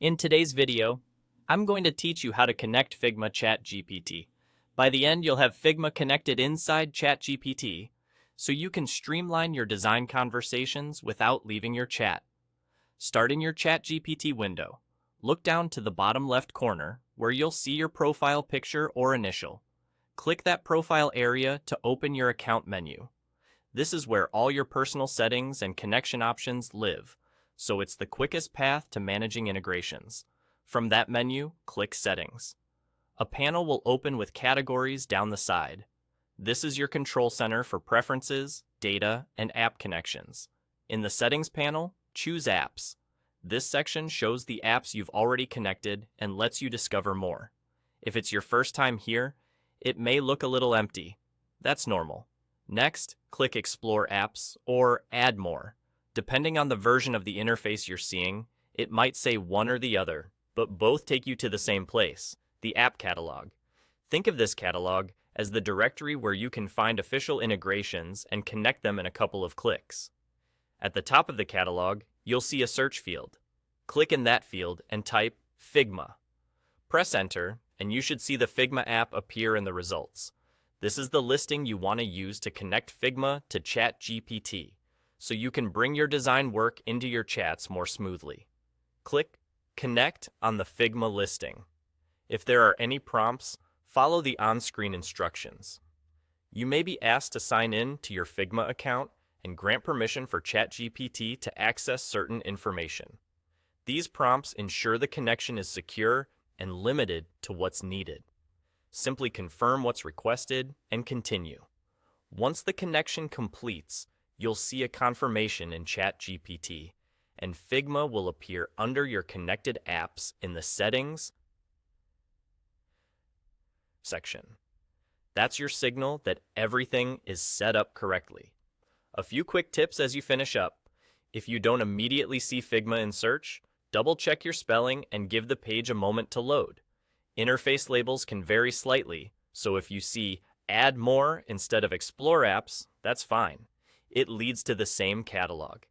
In today's video, I'm going to teach you how to connect Figma ChatGPT. By the end, you'll have Figma connected inside ChatGPT, so you can streamline your design conversations without leaving your chat. Start in your ChatGPT window. Look down to the bottom left corner where you'll see your profile picture or initial. Click that profile area to open your account menu. This is where all your personal settings and connection options live, so it's the quickest path to managing integrations. From that menu, click Settings. A panel will open with categories down the side. This is your control center for preferences, data, and app connections. In the Settings panel, choose Apps. This section shows the apps you've already connected and lets you discover more. If it's your first time here, it may look a little empty. That's normal. Next, click Explore Apps or Add More. Depending on the version of the interface you're seeing, it might say one or the other, but both take you to the same place, the App Catalog. Think of this catalog as the directory where you can find official integrations and connect them in a couple of clicks. At the top of the catalog, you'll see a search field. Click in that field and type Figma. Press Enter, and you should see the Figma app appear in the results. This is the listing you want to use to connect Figma to ChatGPT, so you can bring your design work into your chats more smoothly. Click Connect on the Figma listing. If there are any prompts, follow the on-screen instructions. You may be asked to sign in to your Figma account and grant permission for ChatGPT to access certain information. These prompts ensure the connection is secure and limited to what's needed. Simply confirm what's requested and continue. Once the connection completes, you'll see a confirmation in ChatGPT, and Figma will appear under your connected apps in the Settings section. That's your signal that everything is set up correctly. A few quick tips as you finish up. If you don't immediately see Figma in search, double-check your spelling and give the page a moment to load. Interface labels can vary slightly, so if you see Add More instead of Explore Apps, that's fine. It leads to the same catalog.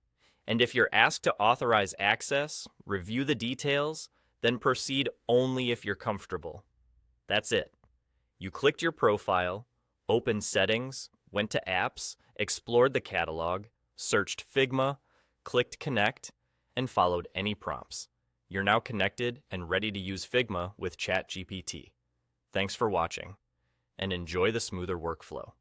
And if you're asked to authorize access, review the details, then proceed only if you're comfortable. That's it. You clicked your profile, opened Settings, went to Apps, explored the catalog, searched Figma, clicked Connect, and followed any prompts. You're now connected and ready to use Figma with ChatGPT. Thanks for watching, and enjoy the smoother workflow.